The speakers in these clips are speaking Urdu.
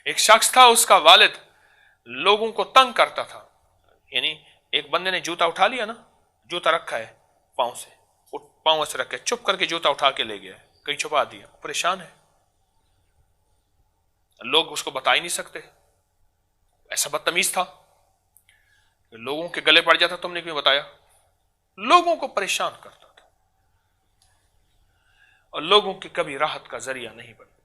ایک شخص تھا، اس کا والد لوگوں کو تنگ کرتا تھا. یعنی ایک بندے نے جوتا اٹھا لیا نا، جوتا رکھا ہے پاؤں سے، پاؤں سے رکھ کے چپ کر کے جوتا اٹھا کے لے گیا، کہیں چھپا دیا، پریشان ہے. لوگ اس کو بتا ہی نہیں سکتے، ایسا بدتمیز تھا. لوگوں کے گلے پڑ جاتا، تم نے کیوں بتایا؟ لوگوں کو پریشان کرتا تھا اور لوگوں کی کبھی راحت کا ذریعہ نہیں بنا.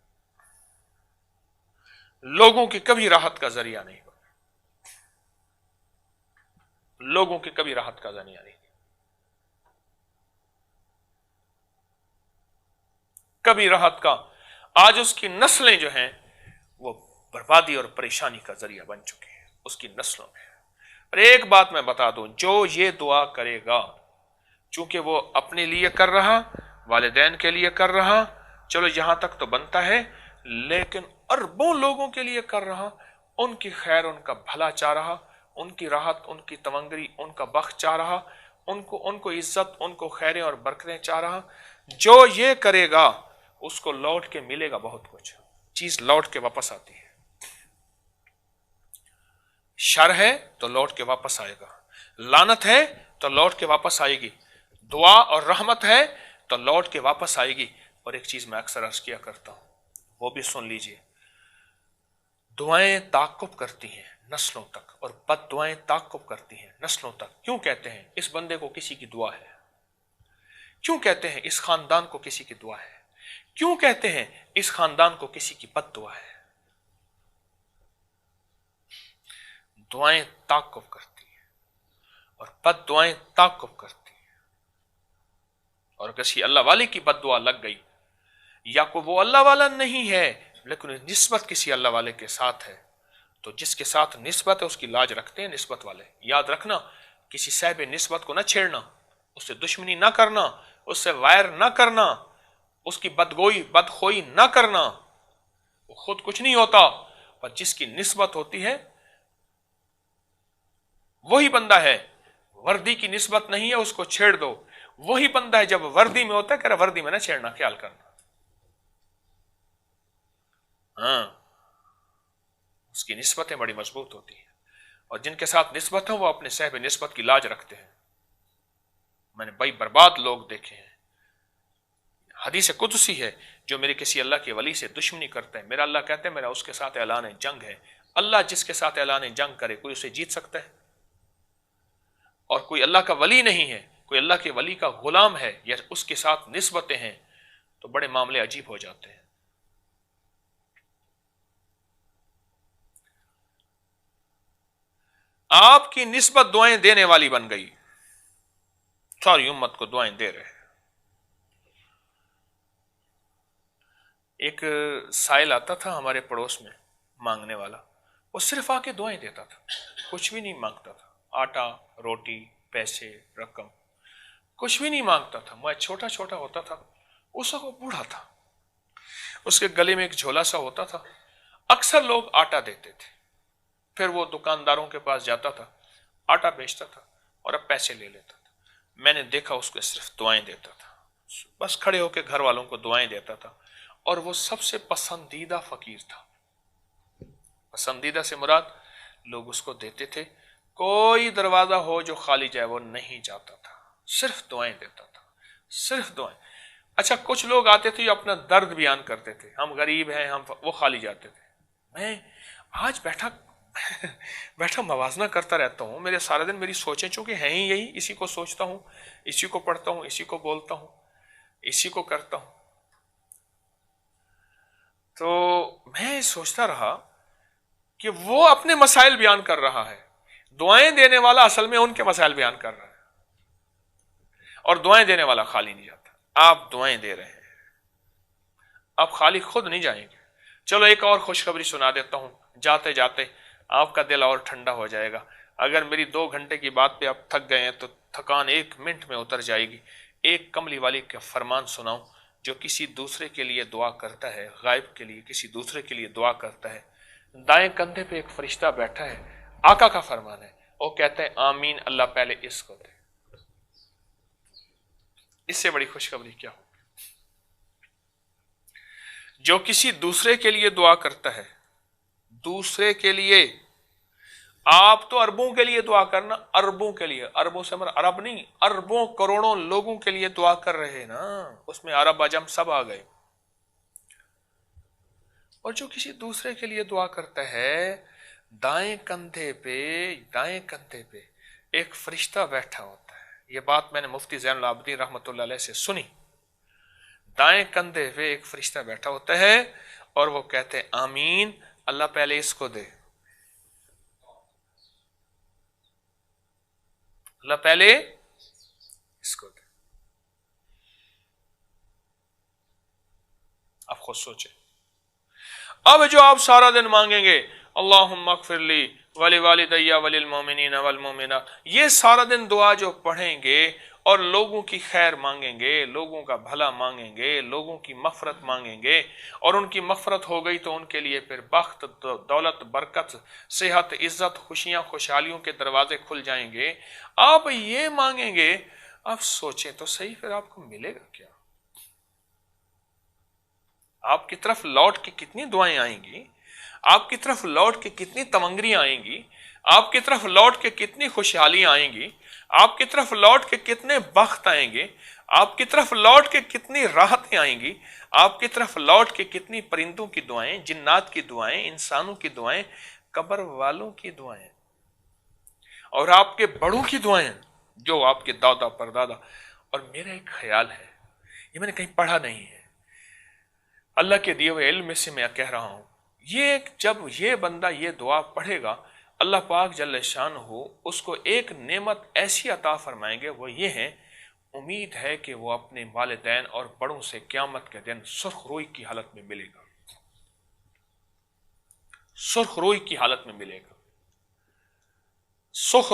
لوگوں کی کبھی راحت کا ذریعہ نہیں بنا. لوگوں کی کبھی راحت کا ذریعہ نہیں، کبھی راحت کا. آج اس کی نسلیں جو ہیں وہ بربادی اور پریشانی کا ذریعہ بن چکی ہیں اس کی نسلوں میں. اور ایک بات میں بتا دوں، جو یہ دعا کرے گا، چونکہ وہ اپنے لیے کر رہا، والدین کے لیے کر رہا، چلو یہاں تک تو بنتا ہے، لیکن اربوں لوگوں کے لیے کر رہا، ان کی خیر، ان کا بھلا چاہ رہا، ان کی راحت، ان کی تمنگری، ان کا بخت چاہ رہا، ان کو عزت، ان کو خیریں اور برکتیں چاہ رہا. جو یہ کرے گا اس کو لوٹ کے ملے گا بہت کچھ، چیز لوٹ کے واپس آتی ہے. شر ہے تو لوٹ کے واپس آئے گا، لعنت ہے تو لوٹ کے واپس آئے گی، دعا اور رحمت ہے تو لوٹ کے واپس آئے گی. اور ایک چیز میں اکثر عرض کیا کرتا ہوں، وہ بھی سن لیجئے، دعائیں تعاقب کرتی ہیں نسلوں تک، اور بد دعائیں تعاقب کرتی ہیں نسلوں تک. کیوں کہتے ہیں اس بندے کو کسی کی دعا ہے؟ کیوں کہتے ہیں اس خاندان کو کسی کی دعا ہے؟ کیوں کہتے ہیں اس خاندان کو کسی کی بد دعا ہے؟ دعائیں تعاقب کرتی ہیں اور بد دعائیں تعاقب کرتی ہیں. اور کسی اللہ والے کی بد دعا لگ گئی، یا کوئی وہ اللہ والا نہیں ہے لیکن نسبت کسی اللہ والے کے ساتھ ہے، تو جس کے ساتھ نسبت ہے اس کی لاج رکھتے ہیں نسبت والے. یاد رکھنا، کسی صاحب نسبت کو نہ چھیڑنا، اس سے دشمنی نہ کرنا، اس سے وائر نہ کرنا، اس کی بدگوئی بدخوئی نہ کرنا. وہ خود کچھ نہیں ہوتا، پر جس کی نسبت ہوتی ہے وہی بندہ ہے. وردی کی نسبت نہیں ہے، اس کو چھیڑ دو. وہی بندہ ہے جب وردی میں ہوتا ہے، کہہ رہا وردی میں نہ چھیڑنا، خیال کرنا. ہاں، اس کی نسبتیں بڑی مضبوط ہوتی ہیں، اور جن کے ساتھ نسبت ہے وہ اپنے صاحب نسبت کی لاج رکھتے ہیں. میں نے بڑی برباد لوگ دیکھے ہیں. حدیث قدسی ہے، جو میرے کسی اللہ کے ولی سے دشمنی کرتا ہے، میرا اللہ کہتا ہے میرا اس کے ساتھ اعلان جنگ ہے. اللہ جس کے ساتھ اعلان جنگ کرے، کوئی اسے جیت سکتا ہے؟ اور کوئی اللہ کا ولی نہیں ہے، کوئی اللہ کے ولی کا غلام ہے یا اس کے ساتھ نسبتیں ہیں، تو بڑے معاملے عجیب ہو جاتے ہیں. آپ کی نسبت دعائیں دینے والی بن گئی، ساری امت کو دعائیں دے رہے. ایک سائل آتا تھا ہمارے پڑوس میں، مانگنے والا، وہ صرف آ کے دعائیں دیتا تھا، کچھ بھی نہیں مانگتا تھا. آٹا، روٹی، پیسے، رقم، کچھ بھی نہیں مانگتا تھا. میں چھوٹا چھوٹا ہوتا تھا، اس وقت وہ بوڑھا تھا، اس کے گلے میں ایک جھولا سا ہوتا تھا. اکثر لوگ آٹا دیتے تھے، پھر وہ دکانداروں کے پاس جاتا تھا، آٹا بیچتا تھا اور اب پیسے لے لیتا تھا. میں نے دیکھا اس کو صرف دعائیں دیتا تھا، بس کھڑے ہو کے گھر والوں کو دعائیں دیتا تھا. اور وہ سب سے پسندیدہ فقیر تھا. پسندیدہ سے مراد لوگ اس کو دیتے تھے، کوئی دروازہ ہو جو خالی جائے وہ نہیں جاتا تھا، صرف دعائیں دیتا تھا، صرف دعائیں. اچھا، کچھ لوگ آتے تھے جو اپنا درد بیان کرتے تھے، ہم غریب ہیں، وہ خالی جاتے تھے. میں آج بیٹھا موازنہ کرتا رہتا ہوں، میرے سارے دن میری سوچیں چونکہ ہیں ہی یہی، اسی کو سوچتا ہوں، اسی کو پڑھتا ہوں، اسی کو بولتا ہوں، اسی کو کرتا ہوں. تو میں سوچتا رہا کہ وہ اپنے مسائل بیان کر رہا ہے، دعائیں دینے والا اصل میں ان کے مسائل بیان کر رہا ہے، اور دعائیں دینے والا خالی نہیں جاتا. آپ دعائیں دے رہے ہیں، آپ خالی خود نہیں جائیں گے. چلو ایک اور خوشخبری سنا دیتا ہوں، جاتے جاتے آپ کا دل اور ٹھنڈا ہو جائے گا. اگر میری 2 گھنٹے کی بات پہ آپ تھک گئے ہیں تو تھکان 1 منٹ میں اتر جائے گی. ایک کملی والی کا فرمان سناؤں، جو کسی دوسرے کے لیے دعا کرتا ہے، غائب کے لیے کسی دوسرے کے لیے دعا کرتا ہے، دائیں کندھے پہ ایک فرشتہ بیٹھا ہے، آقا کا فرمان ہے، وہ کہتا ہے آمین، اللہ پہلے اس کو دے. اس سے بڑی خوشخبری کیا ہو؟ جو کسی دوسرے کے لیے دعا کرتا ہے، دوسرے کے لیے، آپ تو اربوں کے لیے دعا کرنا، اربوں کے لیے، اربوں سے مراد عرب نہیں، اربوں کروڑوں لوگوں کے لیے دعا کر رہے نا، اس میں عرب عجم سب آ گئے۔ اور جو کسی دوسرے کے لیے دعا کرتا ہے، دائیں کندھے پہ ایک فرشتہ بیٹھا ہوتا ہے۔ یہ بات میں نے مفتی زین العابدین رحمۃ اللہ علیہ سے سنی۔ دائیں کندھے پہ ایک فرشتہ بیٹھا ہوتا ہے اور وہ کہتے ہیں آمین، اللہ پہلے اس کو دے، اللہ پہلے اس کو دے۔ آپ خود سوچیں، اب جو آپ سارا دن مانگیں گے اللہم اغفر لی ولی والدی وللمؤمنین والمؤمنات، یہ سارا دن دعا جو پڑھیں گے اور لوگوں کی خیر مانگیں گے، لوگوں کا بھلا مانگیں گے، لوگوں کی مغفرت مانگیں گے، اور ان کی مغفرت ہو گئی تو ان کے لیے پھر بخت، دولت، برکت، صحت، عزت، خوشیاں، خوشحالیوں کے دروازے کھل جائیں گے۔ آپ یہ مانگیں گے، آپ سوچیں تو صحیح، پھر آپ کو ملے گا کیا؟ آپ کی طرف لوٹ کے کتنی دعائیں آئیں گی، آپ کی طرف لوٹ کے کتنی تمنگریاں آئیں گی، آپ کی طرف لوٹ کے کتنی خوشحالیاں آئیں گی، آپ کی طرف لوٹ کے کتنے بخت آئیں گے، آپ کی طرف لوٹ کے کتنی راحتیں آئیں گی، آپ کی طرف لوٹ کے کتنی پرندوں کی دعائیں، جنات کی دعائیں، انسانوں کی دعائیں، قبر والوں کی دعائیں، اور آپ کے بڑوں کی دعائیں جو آپ کے دادا پردادا۔ اور میرا ایک خیال ہے، یہ میں نے کہیں پڑھا نہیں ہے، اللہ کے دیے ہوئے علم سے میں کہہ رہا ہوں، یہ جب یہ بندہ یہ دعا پڑھے گا، اللہ پاک جل شان ہو اس کو ایک نعمت ایسی عطا فرمائیں گے، وہ یہ ہے، امید ہے کہ وہ اپنے والدین اور بڑوں سے قیامت کے دن سرخ روئی کی حالت میں ملے گا، سرخ روئی کی حالت میں ملے گا، سرخ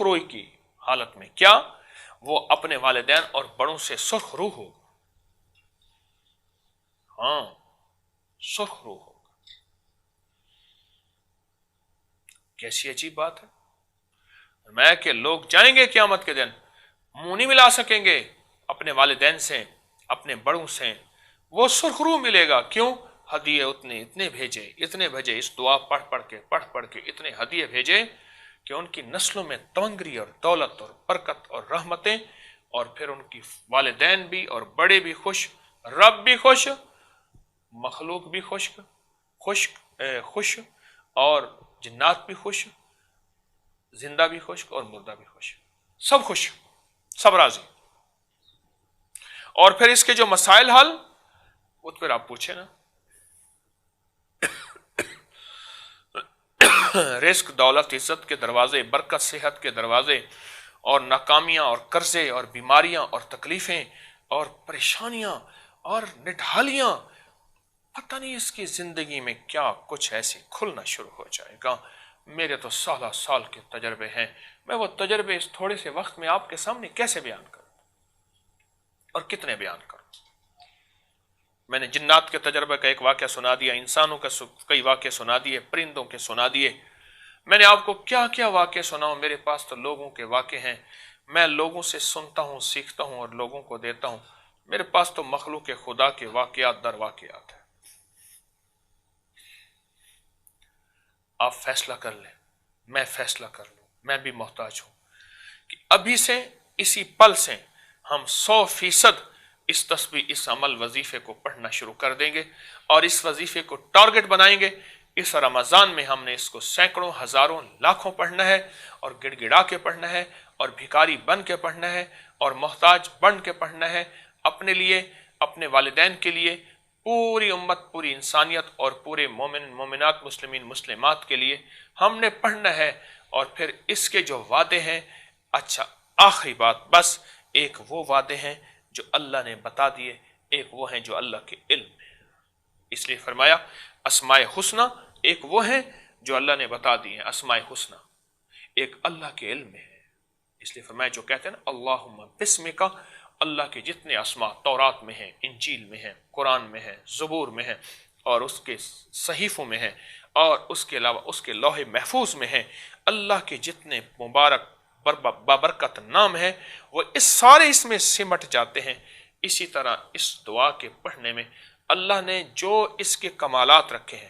روئی کی حالت میں، کیا؟ وہ اپنے والدین اور بڑوں سے سرخ روح ہوگا، ہاں سرخ روح ہوگا۔ کیسی عجیب بات ہے، میں کہ لوگ جائیں گے قیامت کے دن، منہ نہیں ملا سکیں گے اپنے والدین سے، اپنے بڑوں سے، وہ سرخ روح ملے گا، کیوں؟ ہدیے اتنے بھیجے، اس دعا پڑھ کے اتنے ہدیے بھیجے کہ ان کی نسلوں میں تمنگری اور دولت اور برکت اور رحمتیں، اور پھر ان کی والدین بھی اور بڑے بھی خوش، رب بھی خوش، مخلوق بھی خوش، اور جنات بھی خوش، زندہ بھی خوش اور مردہ بھی خوش، سب راضی۔ اور پھر اس کے جو مسائل حل، وہ پھر آپ پوچھیں نا، رزق، دولت، عزت کے دروازے، برکت، صحت کے دروازے، اور ناکامیاں اور قرضے اور بیماریاں اور تکلیفیں اور پریشانیاں اور نڈھالیاں، پتہ نہیں اس کی زندگی میں کیا کچھ ایسی کھلنا شروع ہو جائے گا۔ میرے تو سال کے تجربے ہیں، میں وہ تجربے اس تھوڑے سے وقت میں آپ کے سامنے کیسے بیان کروں اور کتنے بیان کروں؟ میں نے جنات کے تجربے کا ایک واقعہ سنا دیا، انسانوں کا کئی واقعے سنا دیے، پرندوں کے سنا دیے، میں نے آپ کو کیا کیا واقعے سناؤں؟ میرے پاس تو لوگوں کے واقعے ہیں، میں لوگوں سے سنتا ہوں، سیکھتا ہوں اور لوگوں کو دیتا ہوں، میرے پاس تو مخلوق خدا کے واقعات در واقعات ہیں۔ آپ فیصلہ کر لیں، میں فیصلہ کر لوں، میں بھی محتاج ہوں کہ ابھی سے، اسی پل سے ہم 100% اس تسبیح، اس عمل، وظیفے کو پڑھنا شروع کر دیں گے، اور اس وظیفے کو ٹارگٹ بنائیں گے۔ اس رمضان میں ہم نے اس کو سینکڑوں، ہزاروں، لاکھوں پڑھنا ہے، اور گڑ گڑا کے پڑھنا ہے، اور بھکاری بن کے پڑھنا ہے، اور محتاج بن کے پڑھنا ہے، اپنے لیے، اپنے والدین کے لیے، پوری امت، پوری انسانیت اور پورے مومن، مومنات، مسلمین، مسلمات کے لیے ہم نے پڑھنا ہے۔ اور پھر اس کے جو وعدے ہیں، اچھا آخری بات، بس ایک وہ وعدے ہیں جو اللہ نے بتا دیے، ایک وہ ہیں جو اللہ کے علم میں، اس لیے فرمایا اسماء حسنہ، ایک وہ ہیں جو اللہ نے بتا دی ہیں اسماء حسنہ، ایک اللہ کے علم میں ہے، اس لیے فرمایا جو کہتے ہیں نا اللہم بسمک، اللہ کے جتنے اسماء تورات میں ہیں، انجیل میں ہیں، قرآن میں ہیں، زبور میں ہیں، اور اس کے صحیفوں میں ہیں، اور اس کے علاوہ اس کے لوح محفوظ میں ہیں، اللہ کے جتنے مبارک بابرکت نام ہیں، وہ اس سارے اس میں سمٹ جاتے ہیں۔ اسی طرح اس دعا کے پڑھنے میں اللہ نے جو اس کے کمالات رکھے ہیں،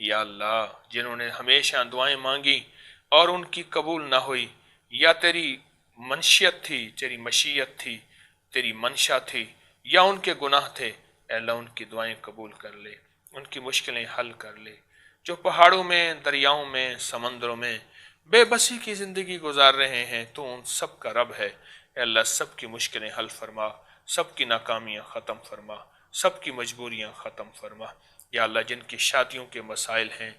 یا اللہ جنہوں نے ہمیشہ دعائیں مانگی اور ان کی قبول نہ ہوئی، یا تیری منشیت تھی، تیری مشیت تھی، تیری منشا تھی، یا ان کے گناہ تھے، اے اللہ ان کی دعائیں قبول کر لے، ان کی مشکلیں حل کر لے۔ جو پہاڑوں میں، دریاؤں میں، سمندروں میں بے بسی کی زندگی گزار رہے ہیں، تو ان سب کا رب ہے۔ اے اللہ سب کی مشکلیں حل فرما، سب کی ناکامیاں ختم فرما، سب کی مجبوریاں ختم فرما۔ یا اللہ جن کی شادیوں کے مسائل ہیں،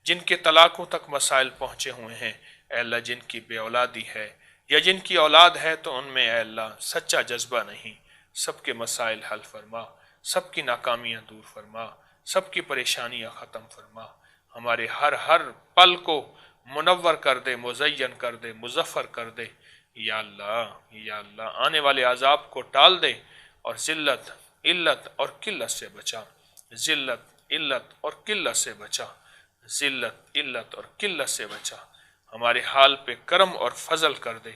جن کے طلاقوں تک مسائل پہنچے ہوئے ہیں، اے اللہ جن کی بے اولادی ہے یا جن کی اولاد ہے تو ان میں اے اللہ سچا جذبہ نہیں، سب کے مسائل حل فرما، سب کی ناکامیاں دور فرما، سب کی پریشانیاں ختم فرما، ہمارے ہر پل کو منور کر دے، مزین کر دے، مظفر کر دے۔ یا اللہ آنے والے عذاب کو ٹال دے اور ذلت، علت اور قلت سے بچا، ذلت، علت اور قلت سے بچا، ذلت، علت اور قلت سے بچا، ہمارے حال پہ کرم اور فضل کر دے،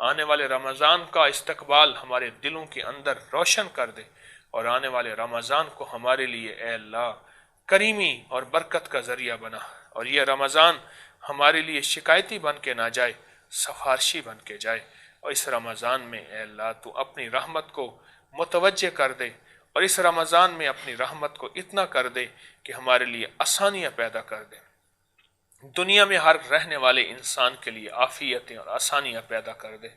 آنے والے رمضان کا استقبال ہمارے دلوں کے اندر روشن کر دے، اور آنے والے رمضان کو ہمارے لیے اے اللہ کریمی اور برکت کا ذریعہ بنا، اور یہ رمضان ہمارے لیے شکایتی بن کے نہ جائے، سفارشی بن کے جائے، اور اس رمضان میں اے اللہ تو اپنی رحمت کو متوجہ کر دے، اور اس رمضان میں اپنی رحمت کو اتنا کر دے کہ ہمارے لیے آسانیاں پیدا کر دے، دنیا میں ہر رہنے والے انسان کے لیے عافیتیں اور آسانیاں پیدا کر دے۔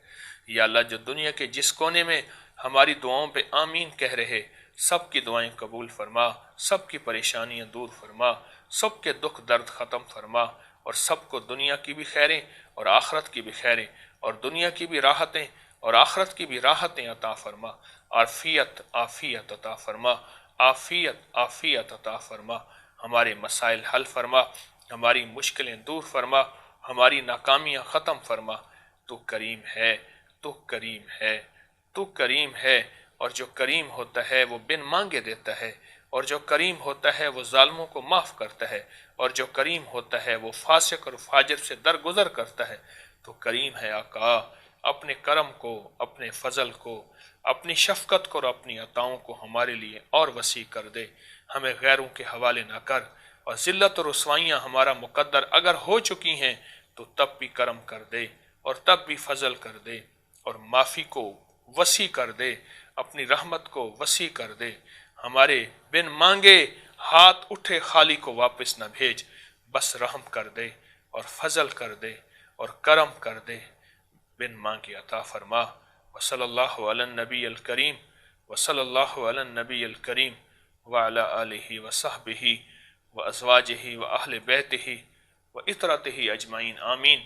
یا اللہ جو دنیا کے جس کونے میں ہماری دعاؤں پہ آمین کہہ رہے، سب کی دعائیں قبول فرما، سب کی پریشانیاں دور فرما، سب کے دکھ درد ختم فرما، اور سب کو دنیا کی بھی خیریں اور آخرت کی بھی خیریں، اور دنیا کی بھی راحتیں اور آخرت کی بھی راحتیں عطا فرما، عافیت عافیت عطا فرما، عافیت عافیت عطا فرما، ہمارے مسائل حل فرما، ہماری مشکلیں دور فرما، ہماری ناکامیاں ختم فرما۔ تو کریم ہے، تو کریم ہے، تو کریم ہے، اور جو کریم ہوتا ہے وہ بن مانگے دیتا ہے، اور جو کریم ہوتا ہے وہ ظالموں کو معاف کرتا ہے، اور جو کریم ہوتا ہے وہ فاسق اور فاجر سے درگزر کرتا ہے۔ تو کریم ہے آقا، اپنے کرم کو، اپنے فضل کو، اپنی شفقت کو اور اپنی عطاؤں کو ہمارے لیے اور وسیع کر دے، ہمیں غیروں کے حوالے نہ کر، اور ذلت اور رسوائیاں ہمارا مقدر اگر ہو چکی ہیں تو تب بھی کرم کر دے، اور تب بھی فضل کر دے، اور معافی کو وسیع کر دے، اپنی رحمت کو وسیع کر دے، ہمارے بن مانگے ہاتھ اٹھے خالی کو واپس نہ بھیج، بس رحم کر دے اور فضل کر دے اور کرم کر دے، بن مانگے عطا فرما۔ وصلی اللہ علی النبی الکریم، وصلی اللہ علی النبی الکریم وعلی آلہ وصحبہ وازواجہ واہل بیتہ وعطرتہ اجمعین، آمین۔